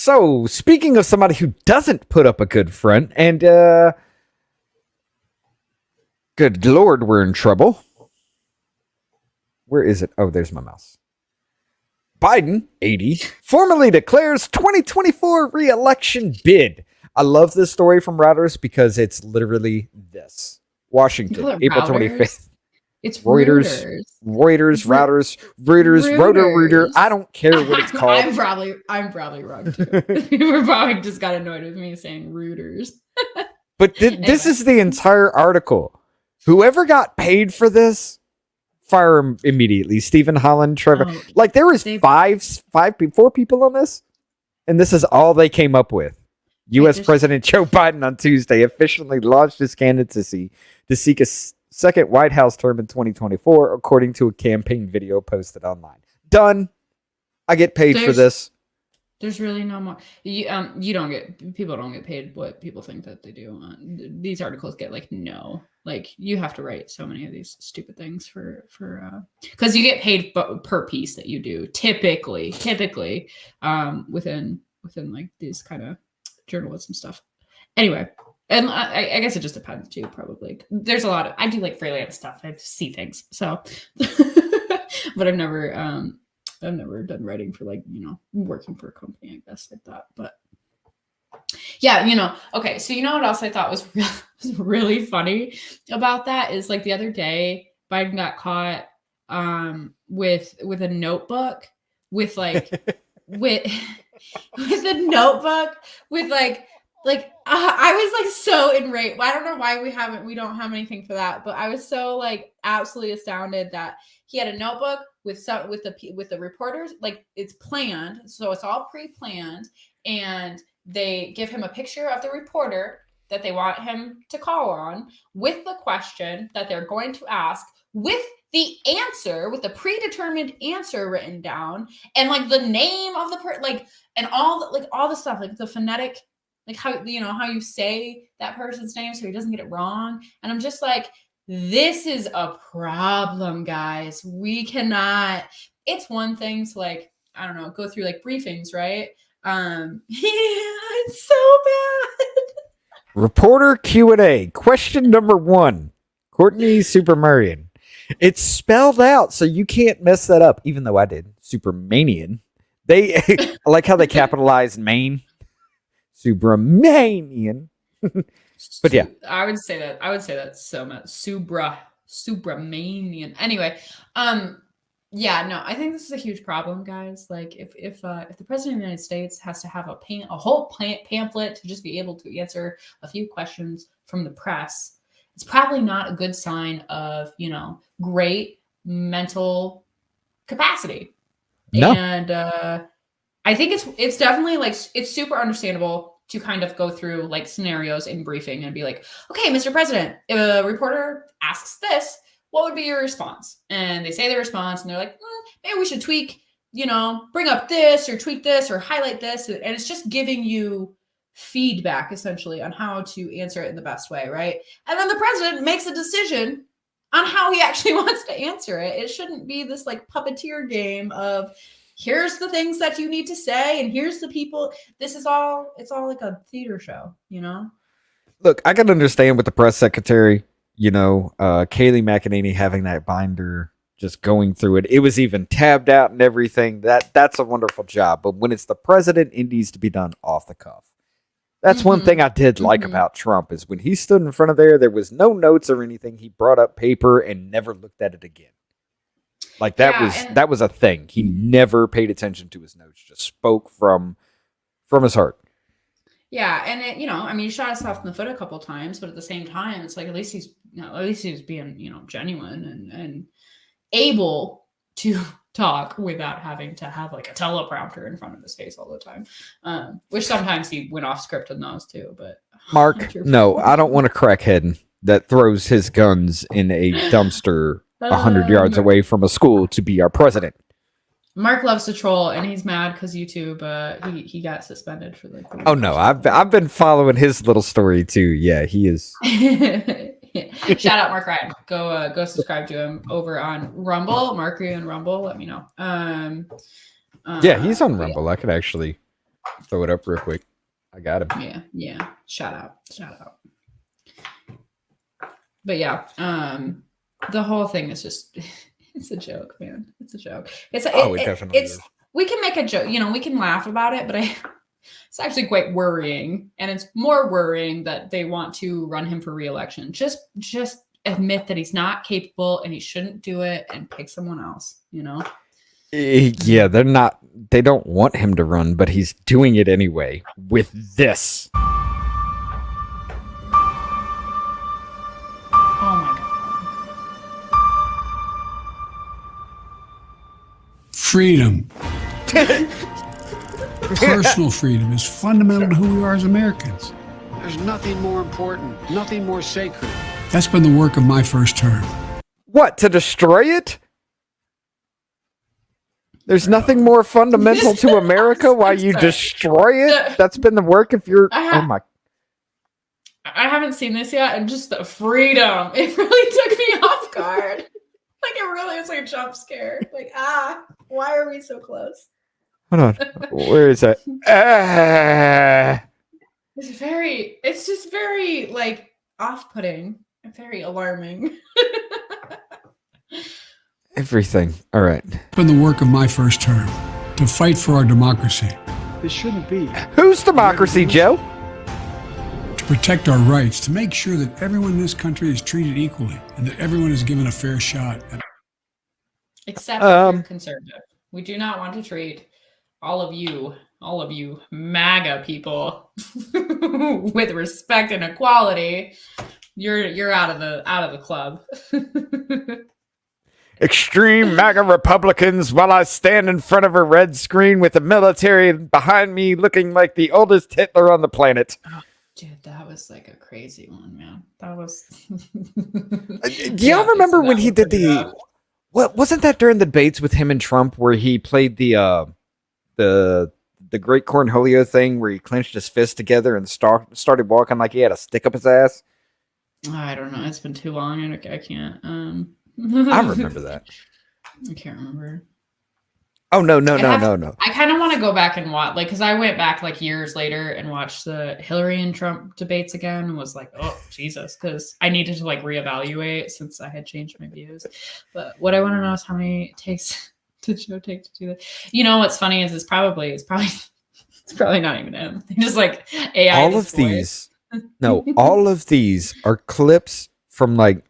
So, speaking of somebody who doesn't put up a good front, and good Lord, we're in trouble. Where is it? Oh, there's my mouse. Biden, 80, formally declares 2024 re-election bid. I love this story from Reuters because it's literally this. Washington, April 25th. It's Reuters. Reuters. I don't care what it's called. I'm probably wrong too. We're probably just got annoyed with me saying Reuters. But this is the entire article. Whoever got paid for this, fire him immediately. Stephen Holland, Trevor. There was four people on this, and this is all they came up with. U.S. President Joe Biden on Tuesday officially launched his candidacy to seek a second White House term in 2024, according to a campaign video posted online. Done. I get paid for this. There's really no more. People don't get paid what people think that they do. These articles get no. You have to write so many of these stupid things for because you get paid per piece that you do typically within these kind of journalism stuff. Anyway, and I guess it just depends too. Probably there's a lot of I do freelance stuff. I see things so, but I've never done writing for working for a company, I guess, like that. But yeah, okay. So what else I thought was really funny about that is the other day Biden got caught with a notebook with with a notebook with I was so enraged. I don't know why we don't have anything for that, but I was so absolutely astounded that he had a notebook with the reporters. It's planned, so it's all pre-planned, and they give him a picture of the reporter that they want him to call on with the question that they're going to ask, with the answer, with the predetermined answer written down, and the name of the and all the stuff, the phonetic, how you say that person's name so he doesn't get it wrong. And I'm just this is a problem, guys. We cannot. It's one thing to I don't know, go through briefings, right? It's so bad. Reporter Q&A. Question number 1. Courtney Supermarian. It's spelled out, so you can't mess that up, even though I did. Supermanian. They I like how they capitalized Maine. Subramanian. But yeah. I would say that so much. Subramanian. Anyway, yeah, no, I think this is a huge problem, guys. If the president of the United States has to have a whole pamphlet to just be able to answer a few questions from the press, it's probably not a good sign of, great mental capacity. No. And I think it's definitely it's super understandable to kind of go through scenarios in briefing and be okay, Mr. President, if a reporter asks this, what would be your response? And they say their response and they're maybe we should tweak, bring up this or tweak this or highlight this. And it's just giving you feedback essentially on how to answer it in the best way, right? And then the president makes a decision on how he actually wants to answer it. It shouldn't be this puppeteer game of here's the things that you need to say and here's the people. It's all a theater show, Look, I can understand with the press secretary, Kayleigh McEnany having that binder, just going through it. It was even tabbed out and everything. That's a wonderful job. But when it's the president, it needs to be done off the cuff. That's one thing I did like about Trump is when he stood in front of there was no notes or anything. He brought up paper and never looked at it again. That was a thing. He never paid attention to his notes, just spoke from his heart. Yeah, and he shot himself in the foot a couple times, but at the same time, it's at least he's being, genuine and able to talk without having to have a teleprompter in front of his face all the time. Which sometimes he went off script in those too, but Mark, no, I don't want a crackhead that throws his guns in a dumpster 100 yards away from a school to be our president. Mark loves to troll, and he's mad because YouTube he got suspended for Oh no, I've been following his little story too. Yeah, he is. Shout out Mark Ryan. Go subscribe to him over on Rumble. Mark, are you on Rumble? Let me know. Yeah, he's on Rumble. I could actually throw it up real quick. I got him. Yeah. Shout out. But yeah, the whole thing is just it's a joke, man. It's a joke. It definitely is. We can make a joke, we can laugh about it, but it's actually quite worrying, and it's more worrying that they want to run him for re-election. Just admit that he's not capable and he shouldn't do it, and pick someone else. Yeah, they don't want him to run, but he's doing it anyway with this. Oh my God. Freedom. Personal freedom is fundamental to who we are as Americans. There's nothing more important, nothing more sacred. That's been the work of my first term. What, to destroy it? There's nothing more fundamental to America while you destroy it? That's been the work of your... I haven't seen this yet, and just the freedom. It really took me off guard. Like, it really is like a jump scare. Like, why are we so close? Hold on. Where is that? It's just very, like, off-putting and very alarming. Everything. All right. It's been the work of my first term to fight for our democracy. This shouldn't be. Whose democracy, Joe? To protect our rights, to make sure that everyone in this country is treated equally and that everyone is given a fair shot. Except if you're conservative. We do not want to treat all of you MAGA people with respect and equality. You're out of the club. Extreme MAGA Republicans while I stand in front of a red screen with the military behind me looking like the oldest Hitler on the planet. Oh, dude, that was like a crazy one, man. That was... Do y'all remember when he did the... What wasn't that during the debates with him and Trump where he played the great Cornholio thing where he clenched his fist together and started walking like he had a stick up his ass? I don't know. It's been too long and I can't... I remember that. I can't remember. Oh, no. I kind of want to go back and watch, like, because I went back like years later and watched the Hillary and Trump debates again and was like, oh, Jesus, because I needed to like reevaluate since I had changed my views. But what I want to know is how many takes did Joe take to do that? What's funny is it's probably not even him. They just like AI. All of these, all of these are clips from like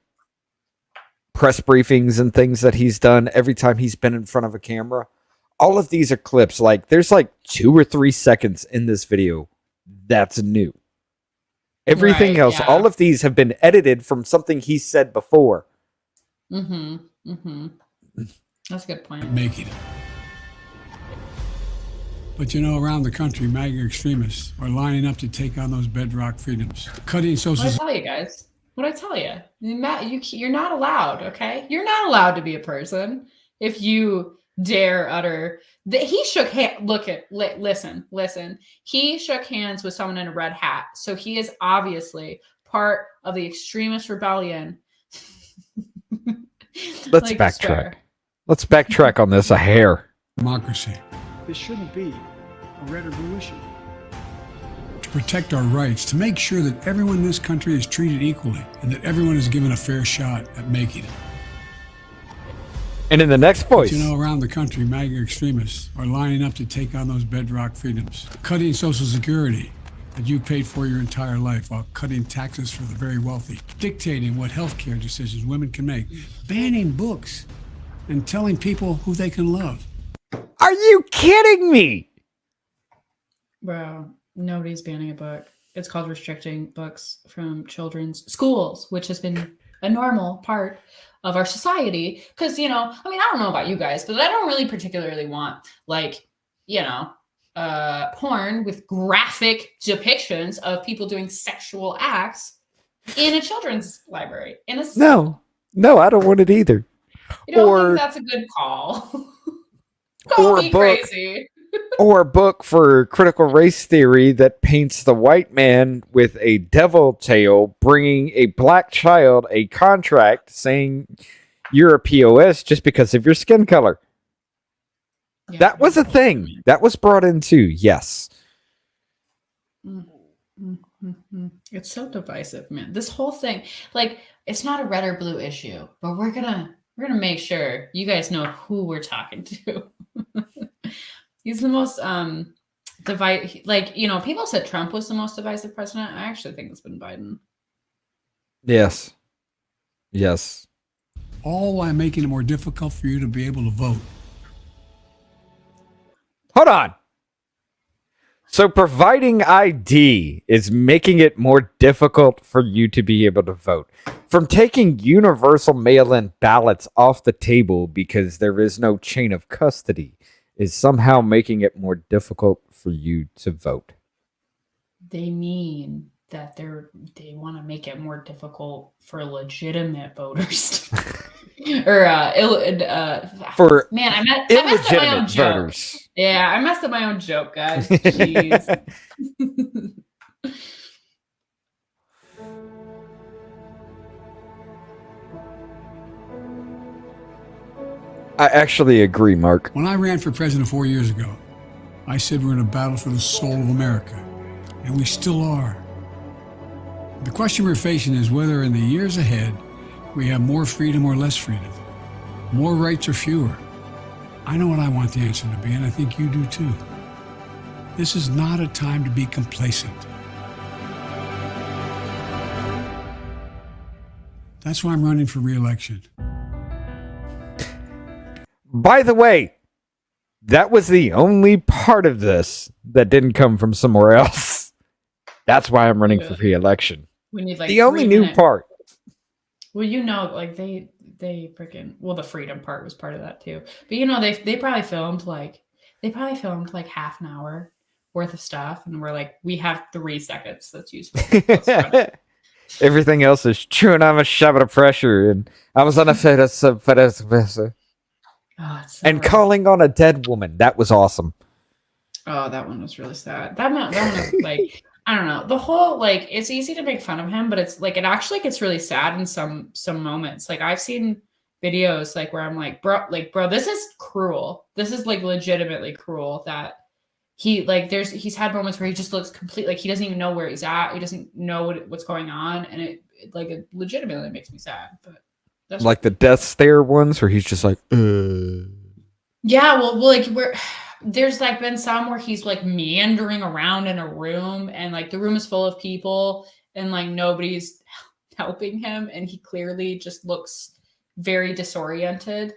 press briefings and things that he's done every time he's been in front of a camera. All of these are clips. Like there's like 2 or 3 seconds in this video that's new. Everything else, all of these have been edited from something he said before. That's a good point. Making it. But around the country, MAGA extremists are lining up to take on those bedrock freedoms. Cutting social... What I tell you guys? What I tell you? You're not allowed, okay? You're not allowed to be a person if you dare utter... He shook hands... Listen. He shook hands with someone in a red hat. So he is obviously part of the extremist rebellion. Let's backtrack. Let's backtrack on this a hair. Democracy. This shouldn't be a red revolution. To protect our rights, to make sure that everyone in this country is treated equally and that everyone is given a fair shot at making it. And in the next voice. Around the country, MAGA extremists are lining up to take on those bedrock freedoms. Cutting Social Security that you paid for your entire life while cutting taxes for the very wealthy. Dictating what healthcare decisions women can make. Banning books and telling people who they can love. Are you kidding me? Bro, nobody's banning a book. It's called restricting books from children's schools, which has been a normal part of our society. Because, I don't know about you guys, but I don't really particularly want, porn with graphic depictions of people doing sexual acts in a children's library. No, I don't want it either. You don't think that's a good call? Call me crazy. Or a book for critical race theory that paints the white man with a devil tail bringing a black child a contract saying you're a POS just because of your skin color. Yeah, that was a thing. That was brought in too, yes. It's so divisive, man. This whole thing, like, it's not a red or blue issue, but we're gonna make sure you guys know who we're talking to. He's the most like, you know, people said Trump was the most divisive president. I actually think it's been Biden. Yes. Yes. All while making it more difficult for you to be able to vote. Hold on. So providing ID is making it more difficult for you to be able to vote. From taking universal mail-in ballots off the table because there is no chain of custody is somehow making it more difficult for you to vote. They mean that they want to make it more difficult for legitimate voters. Or For man, I messed up my own illegitimate joke. voters. Yeah, I messed up my own joke, guys. Jeez. I actually agree, Mark. When I ran for president 4 years ago, I said we're in a battle for the soul of America, and we still are. The question we're facing is whether in the years ahead we have more freedom or less freedom, more rights or fewer. I know what I want the answer to be, and I think you do too. This is not a time to be complacent. That's why I'm running for re-election. By the way, that was the only part of this that didn't come from somewhere else. That's why I'm running for re-election. We need like The only new part. Well, you know, like they freaking, well, the freedom part was part of that too. But you know, they probably filmed like half an hour worth of stuff, and we're like, we have 3 seconds that's useful. Everything else is true, and I'm a shoving of pressure, and I was on a and rough. calling on a dead woman. That was awesome. Oh, that one was really sad. That one was like, I don't know. The whole, like, it's easy to make fun of him, but it's like, it actually gets really sad in some moments. Like, I've seen videos like where I'm like, bro, this is cruel. This is like legitimately cruel that he, like, he's had moments where he just looks complete, like he doesn't even know where he's at. He doesn't know what's going on. And it legitimately makes me sad, but that's like the death stare ones where he's just like, Yeah, well, like there's like been some where he's like meandering around in a room, and like the room is full of people, and like nobody's helping him, and he clearly just looks very disoriented,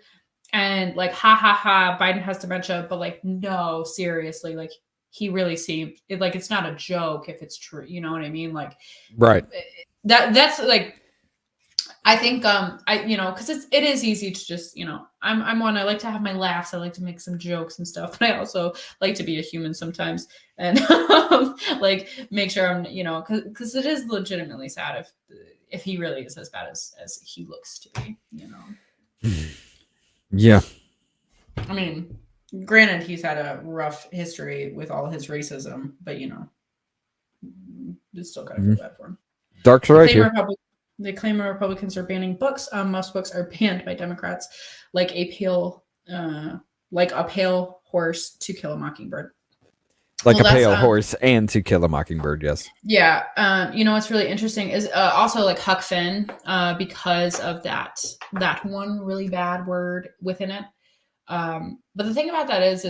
and like ha, Biden has dementia, but like no, seriously, like he really seemed like it's not a joke if it's true, you know what I mean? Like, right. That's like, I think because it is easy to just, I'm one, I like to have my laughs, I like to make some jokes and stuff, but I also like to be a human sometimes and like make sure I'm, because it is legitimately sad if he really is as bad as he looks to be, Yeah. I mean, granted, he's had a rough history with all his racism, but it's still kind of feel bad for him. Dark's right here. They claim Republicans are banning books. Most books are banned by Democrats, like a pale horse, To Kill a Mockingbird. Like a pale horse and To Kill a Mockingbird, yes. Yeah. What's really interesting is also like Huck Finn, because of that one really bad word within it. But the thing about that is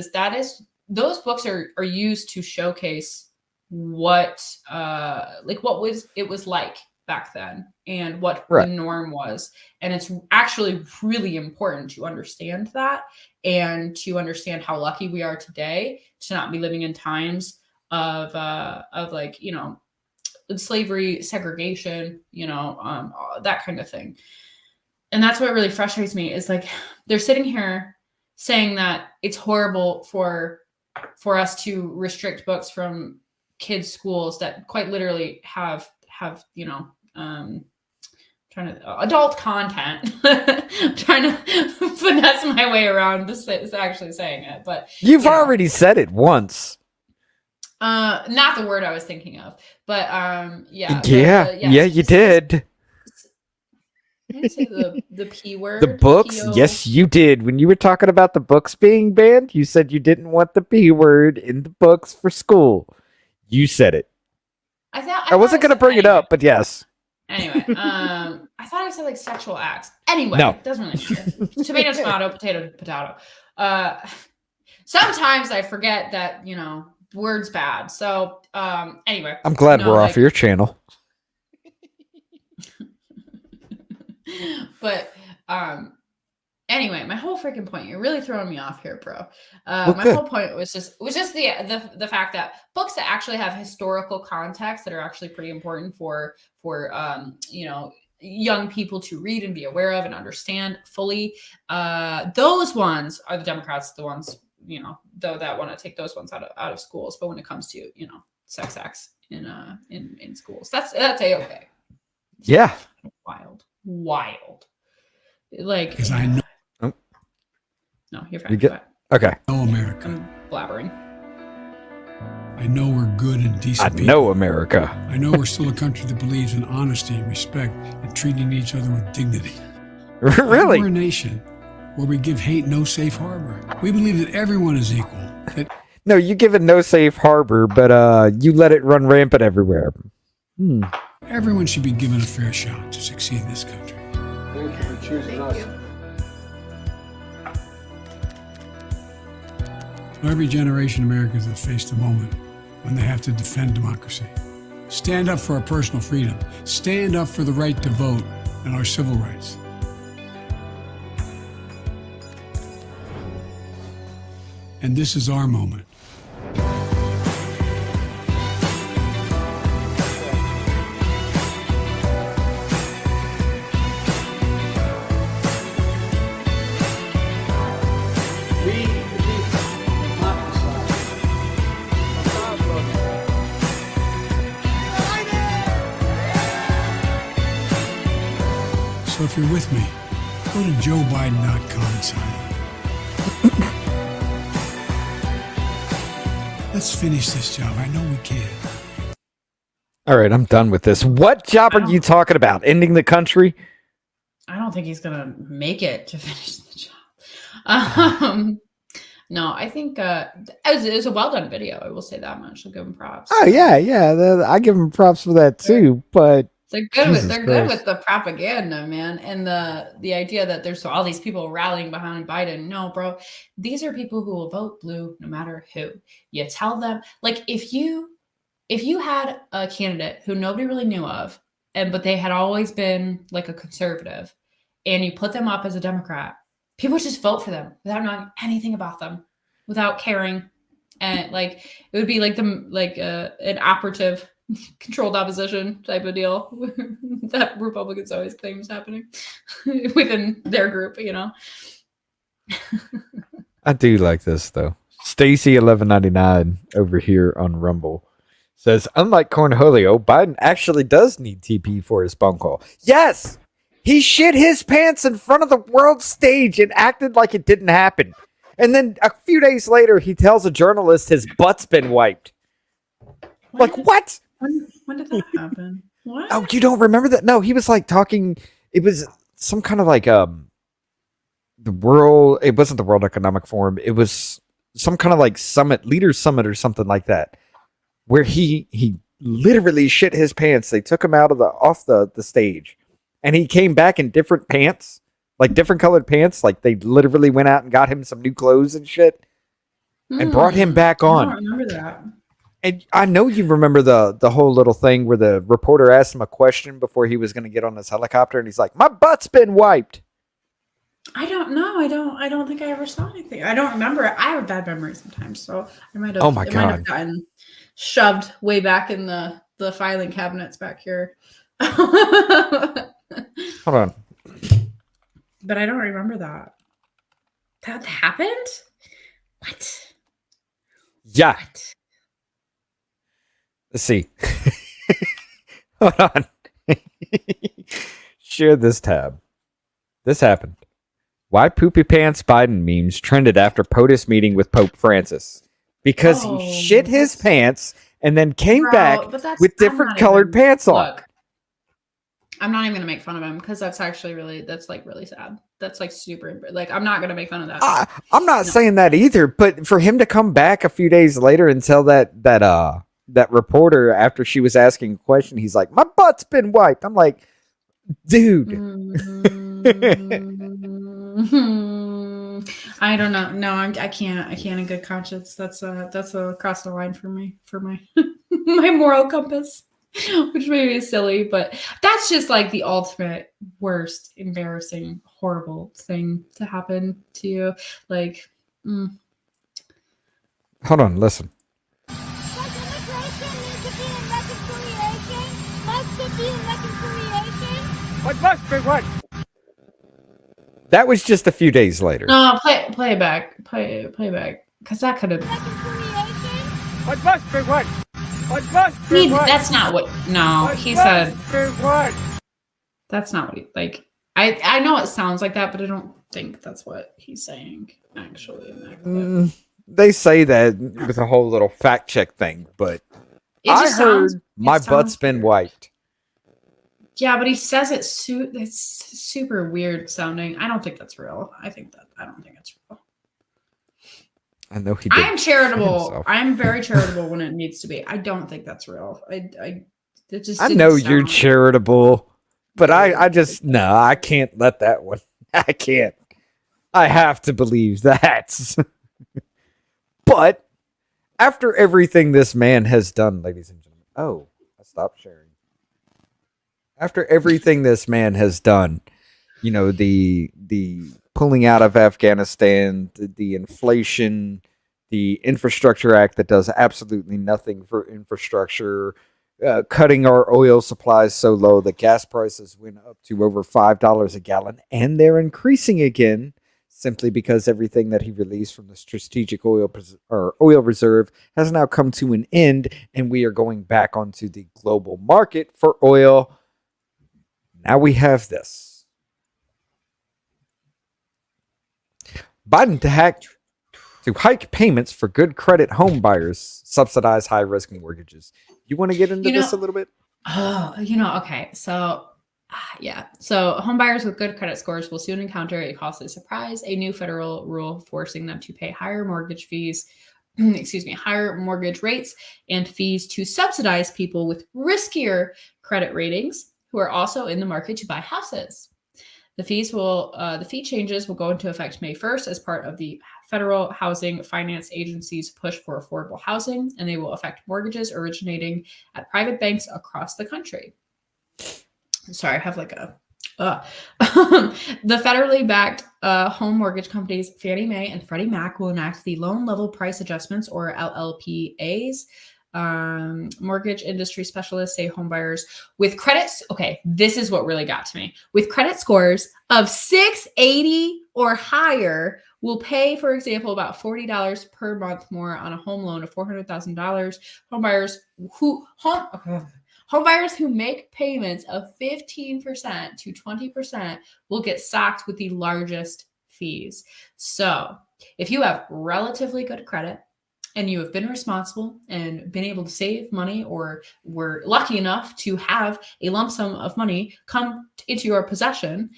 those books are used to showcase what it was like back then and what the norm was. And it's actually really important to understand that and to understand how lucky we are today to not be living in times of like, slavery, segregation, that kind of thing. And that's what really frustrates me is like, they're sitting here saying that it's horrible for us to restrict books from kids' schools that quite literally have adult content. I'm trying to finesse my way around this actually saying it, but you've already said it once. Not the word I was thinking of, but yeah, you did. I didn't say the P word. The books? P-O. Yes, you did. When you were talking about the books being banned, you said you didn't want the P word in the books for school. You said it. I wasn't thought going to bring it up, but yes. Anyway, I thought I said like sexual acts. Anyway, No. it doesn't really matter. Tomato, tomato, potato, potato. Sometimes I forget that, words bad. So, anyway. I'm glad we're off your channel. But, anyway, my whole freaking point, you're really throwing me off here, bro. My good. whole point was just the fact that books that actually have historical context that are actually pretty important for young people to read and be aware of and understand fully. Those ones are the Democrats, the ones, though, that want to take those ones out of schools. But when it comes to, sex acts in schools, that's A-okay. Yeah. Wild. Like, Because I know. No, you're fine. You get, okay. I know America. I'm blabbering. I know we're good and decent people. know America. I know we're still a country that believes in honesty and respect and treating each other with dignity. Really? We're a nation where we give hate no safe harbor. We believe that everyone is equal. That No, you give it no safe harbor, but you let it run rampant everywhere. everyone should be given a fair shot to succeed in this country. Thank you for choosing us. Every generation Americans have faced a moment when they have to defend democracy. Stand up for our personal freedom. Stand up for the right to vote and our civil rights. And this is our moment. So if you're with me, go to joebiden.com and sign up. Let's finish this job. I know we can. All right, I'm done with this. What job are you talking about? Ending the country? I don't think he's gonna make it to finish the job. No, I think it was a well done video. I will say that much. I'll give him props. Oh yeah. I give them props for that too. But They're good Jesus with good Christ. with the propaganda, man, and the idea that there's all these people rallying behind Biden. No, bro, these are people who will vote blue no matter who. You tell them, like, if you had a candidate who nobody really knew of, but they had always been like a conservative, and you put them up as a Democrat, people would just vote for them without knowing anything about them, without caring, and like it would be like an operative. Controlled opposition type of deal that Republicans always claim is happening within their group, I do like this though. Stacy 1199 over here on Rumble says, unlike Cornholio, Biden actually does need TP for his phone call. Yes, he shit his pants in front of the world stage and acted like it didn't happen. And then a few days later, he tells a journalist his butt's been wiped. Like, what? When did that happen? What? Oh, you don't remember that? No, he was like talking. It was some kind of like the world. It wasn't the World Economic Forum. It was some kind of like leaders summit or something like that, where he literally shit his pants. They took him off the stage, and he came back in different pants, like different colored pants. Like they literally went out and got him some new clothes and shit, and brought him back on. I don't remember that. And I know you remember the whole little thing where the reporter asked him a question before he was going to get on his helicopter, and he's like, "My butt's been wiped." I don't know. I don't think I ever saw anything. I don't remember it. I have a bad memory sometimes, so I might have. Oh my it might have God. gotten shoved way back in the filing cabinets back here. Hold on. But I don't remember that. That happened? What? Yeah. Let's see. Hold on. Share this tab. This happened. Why poopy pants Biden memes trended after POTUS meeting with Pope Francis? Because he shit his pants and then came back with different colored pants on. Look, I'm not even gonna make fun of him because that's actually really sad. That's like super, like, I'm not gonna make fun of that. I'm not saying that either, but for him to come back a few days later and tell that that reporter, after she was asking a question, he's like, "My butt's been wiped." I'm like, dude. I don't know. No, I can't. I can't in good conscience. That's a cross the line for me, for my my moral compass, which maybe is silly, but that's just like the ultimate worst, embarrassing, horrible thing to happen to you. Like, Hold on, listen. What must be what? That was just a few days later. no, play it back, play it back, because that could have. What must be what? What must be what? That's not what. No, What he must said. be what? That's not what he like. I know it sounds like that, but I don't think that's what he's saying actually in that clip. They say that with a whole little fact check thing, but It I just heard sounds- my it butt's sounds been weird. wiped. Yeah, but he says it's super weird sounding. I don't think that's real. I don't think it's real. I know he did. I am charitable. himself. I'm very charitable when it needs to be. I don't think that's real. It just I didn't know you're sound- charitable, but I just no, I can't let that one. I can't. I have to believe that. But after everything this man has done, ladies and gentlemen, I stopped sharing. After everything this man has done, you know, the pulling out of Afghanistan, the inflation, the infrastructure act that does absolutely nothing for infrastructure, cutting our oil supplies so low that gas prices went up to over $5 a gallon, and they're increasing again simply because everything that he released from the strategic oil reserve has now come to an end, and we are going back onto the global market for oil. Now we have this. Biden to hike payments for good credit home buyers, subsidize high-risk mortgages. You want to get into this a little bit? Okay. So, yeah. So, home buyers with good credit scores will soon encounter a costly surprise, a new federal rule forcing them to pay higher mortgage fees, higher mortgage rates and fees to subsidize people with riskier credit ratings who are also in the market to buy houses. The fee changes will go into effect May 1st as part of the Federal Housing Finance Agency's push for affordable housing, and they will affect mortgages originating at private banks across the country. Sorry, I have like a. The federally backed home mortgage companies Fannie Mae and Freddie Mac will enact the Loan Level Price Adjustments, or LLPAs. Mortgage industry specialists say homebuyers with credits. Okay, this is what really got to me. With credit scores of 680 or higher will pay, for example, about $40 per month more on a home loan of $400,000. Homebuyers who make payments of 15% to 20% will get socked with the largest fees. So, if you have relatively good credit, and you have been responsible and been able to save money, or were lucky enough to have a lump sum of money come into your possession,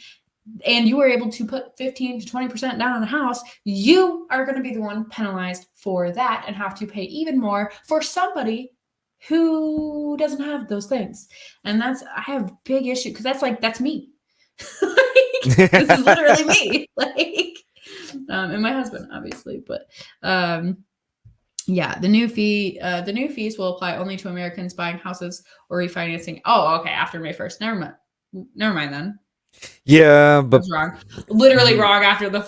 and you were able to put 15 to 20% down on a house, you are going to be the one penalized for that and have to pay even more for somebody who doesn't have those things. And I have big issue because that's me. This is literally me. And my husband, obviously, but yeah, the new fees will apply only to Americans buying houses or refinancing. Oh, okay. After May 1st. Never mind then. Yeah, but That's wrong. Literally wrong after the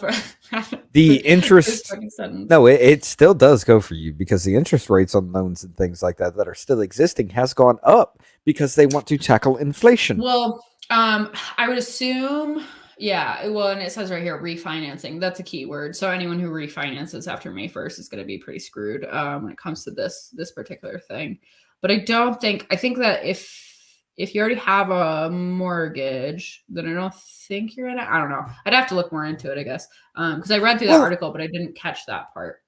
interest. first sentence. No, it still does go for you because the interest rates on loans and things like that are still existing has gone up because they want to tackle inflation. Well, I would assume. Yeah, well, and it says right here, refinancing. That's a key word. So anyone who refinances after May 1st is going to be pretty screwed when it comes to this particular thing. But I think that if you already have a mortgage, then I don't think you're in it. I don't know. I'd have to look more into it, I guess, because I read through that article, but I didn't catch that part.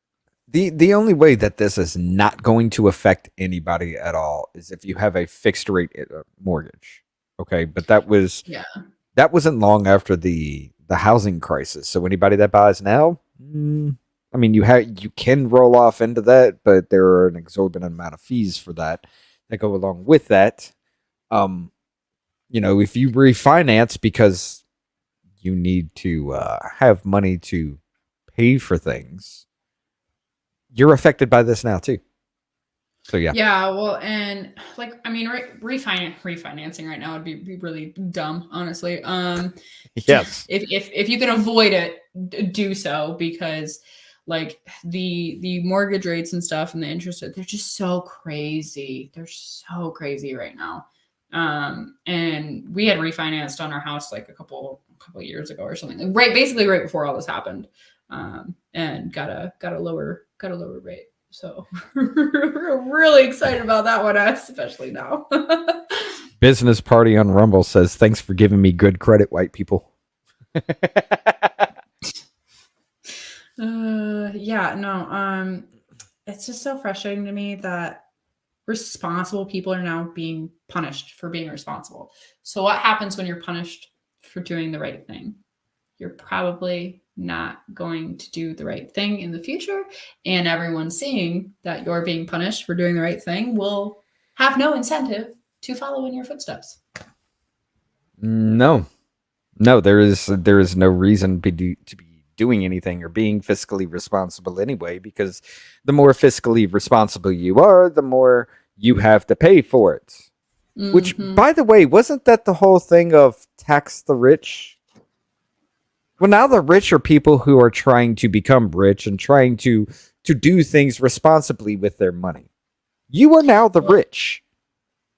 The only way that this is not going to affect anybody at all is if you have a fixed rate mortgage. Okay, but that wasn't long after the housing crisis. So anybody that buys now, I mean, you can roll off into that, but there are an exorbitant amount of fees for that go along with that. Um, if you refinance because you need to have money to pay for things, you're affected by this now too. So yeah. Yeah, well, and like I mean, refinancing right now would be really dumb, honestly. Yes. If you can avoid it, do so, because like the mortgage rates and stuff and the interest rate, they're just so crazy. They're so crazy right now. And we had refinanced on our house like a couple of years ago or something, basically right before all this happened, and got a lower rate. So we're really excited about that one, especially now. Business Party on Rumble says, "Thanks for giving me good credit, white people." Yeah, no, it's just so frustrating to me that responsible people are now being punished for being responsible. So what happens when you're punished for doing the right thing? You're probably not going to do the right thing in the future, and everyone seeing that you're being punished for doing the right thing will have no incentive to follow in your footsteps. No, there is no reason to be doing anything or being fiscally responsible anyway, because the more fiscally responsible you are, the more you have to pay for it. Mm-hmm. Which, by the way, wasn't that the whole thing of tax the rich? Well, now the rich are people who are trying to become rich and trying to do things responsibly with their money. You are now the rich.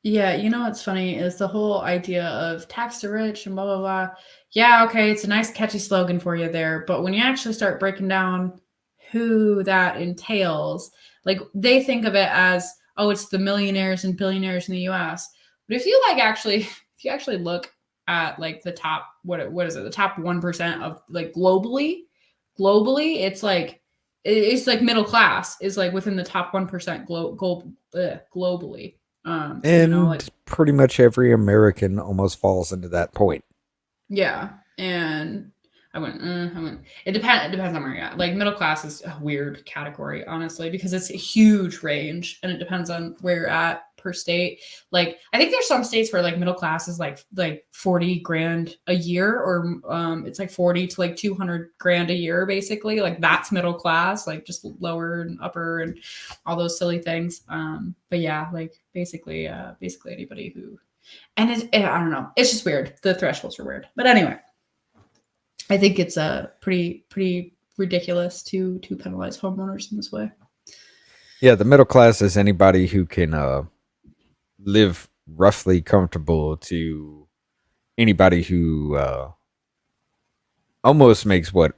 Yeah, you know what's funny is the whole idea of tax the rich and blah, blah, blah. Yeah, okay, it's a nice catchy slogan for you there. But when you actually start breaking down who that entails, like they think of it as, oh, it's the millionaires and billionaires in the US. But if you actually look at like the top, what is it? The top 1% of like globally, it's like middle class is like within the top 1% globally. And pretty much every American almost falls into that point. Yeah, and I went. It depends on where you're at. Like middle class is a weird category, honestly, because it's a huge range, and it depends on where you're at per state. Like I think there's some states where like middle class is like 40 grand a year, or it's like 40 to like 200 grand a year, basically. Like that's middle class, like just lower and upper and all those silly things. But yeah, like basically anybody who. And I don't know. It's just weird. The thresholds are weird. But anyway, I think it's pretty ridiculous to penalize homeowners in this way. Yeah, the middle class is anybody who can live roughly comfortable to anybody who almost makes what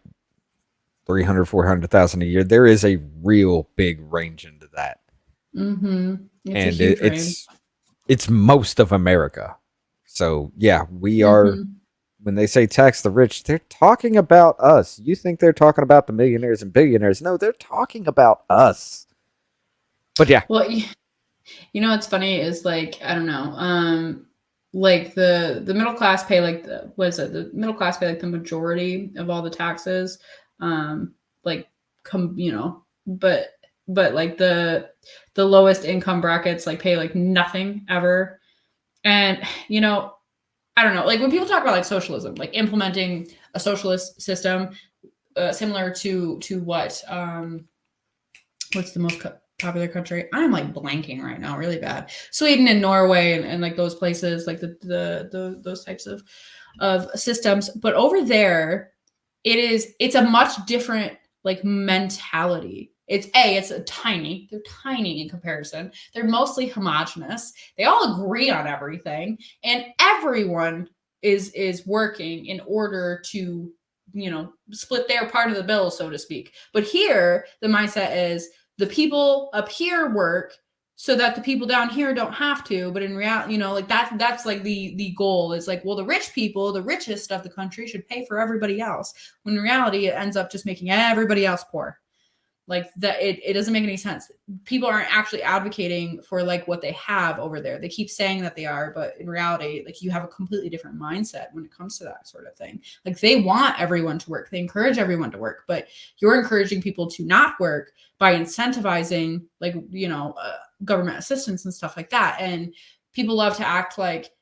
300, 400,000 a year. There is a real big range into that. Mm-hmm. It's most of America. So yeah, we are, when they say tax the rich, they're talking about us. You think they're talking about the millionaires and billionaires. No, they're talking about us. But yeah. Well, you know what's funny is like, I don't know, like the middle class pay like the middle class pay like the majority of all the taxes, but like the lowest income brackets like pay like nothing ever. And I don't know, like when people talk about like socialism, like implementing a socialist system similar to what what's the most popular country? I'm like blanking right now really bad. Sweden and Norway and like those places, like the those types of systems. But over there it's a much different like mentality. They're tiny in comparison. They're mostly homogenous. They all agree on everything, and everyone is working in order to, split their part of the bill, so to speak. But here, the mindset is the people up here work so that the people down here don't have to. But in reality, like that's like the goal is like, well, the rich people, the richest of the country should pay for everybody else. When in reality, it ends up just making everybody else poor. Like that, it doesn't make any sense. People aren't actually advocating for like what they have over there. They keep saying that they are, but in reality, like you have a completely different mindset when it comes to that sort of thing. Like they want everyone to work. They encourage everyone to work, but you're encouraging people to not work by incentivizing like, government assistance and stuff like that. And people love to act like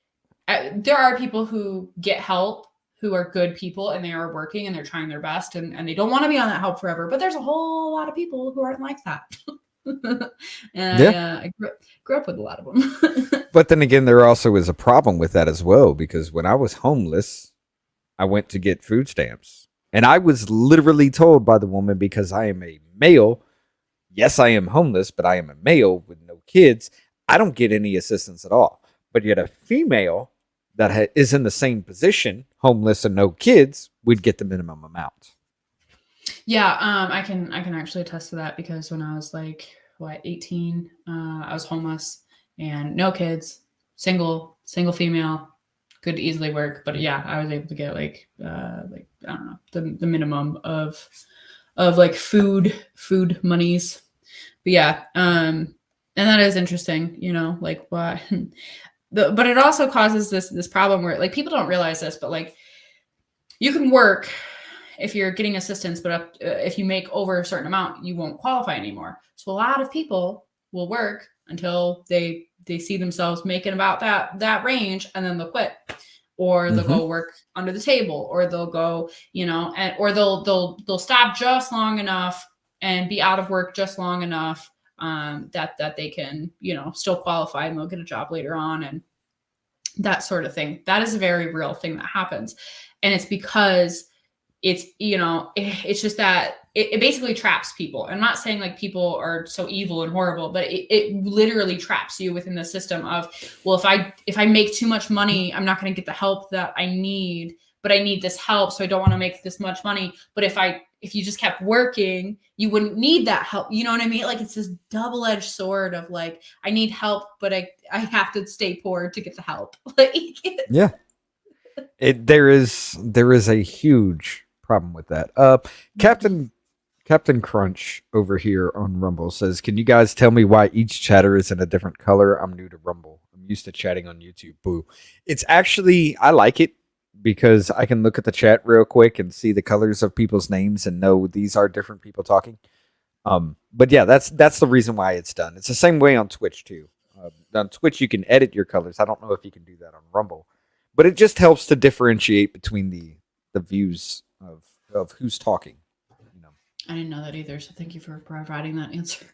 there are people who get help who are good people and they are working and they're trying their best and they don't want to be on that help forever. But there's a whole lot of people who aren't like that. And I grew up with a lot of them. But then again, there also is a problem with that as well, because when I was homeless, I went to get food stamps. And I was literally told by the woman, because I am a male, yes, I am homeless, but I am a male with no kids, I don't get any assistance at all. But yet a female that is in the same position, homeless and no kids, would get the minimum amount. Yeah, I can actually attest to that, because when I was like 18, I was homeless and no kids, single female, could easily work. But yeah, I was able to get like I don't know, the minimum of like food monies. But yeah, and that is interesting, like why. But it also causes this problem where like people don't realize this, but like you can work if you're getting assistance, but if you make over a certain amount, you won't qualify anymore. So a lot of people will work until they see themselves making about that range, and then they'll quit, or they'll go work under the table, or they'll go, or they'll stop just long enough and be out of work just long enough that they can, still qualify, and they'll get a job later on, and that sort of thing. That is a very real thing that happens. And it's because it's, it's just that it basically traps people. I'm not saying like people are so evil and horrible, but it literally traps you within the system of, well, if I make too much money, I'm not going to get the help that I need, but I need this help, so I don't want to make this much money. But if you just kept working, you wouldn't need that help. You know what I mean? Like it's this double-edged sword of like, I need help, but I have to stay poor to get the help. Like, yeah, there is a huge problem with that. Captain Crunch over here on Rumble says, "Can you guys tell me why each chatter is in a different color? I'm new to Rumble. I'm used to chatting on YouTube." Boo. It's actually, I like it, because I can look at the chat real quick and see the colors of people's names and know these are different people talking. But yeah, that's the reason why it's done. It's the same way on Twitch too. On Twitch, you can edit your colors. I don't know if you can do that on Rumble, but it just helps to differentiate between the views of who's talking. I didn't know that either, so thank you for providing that answer.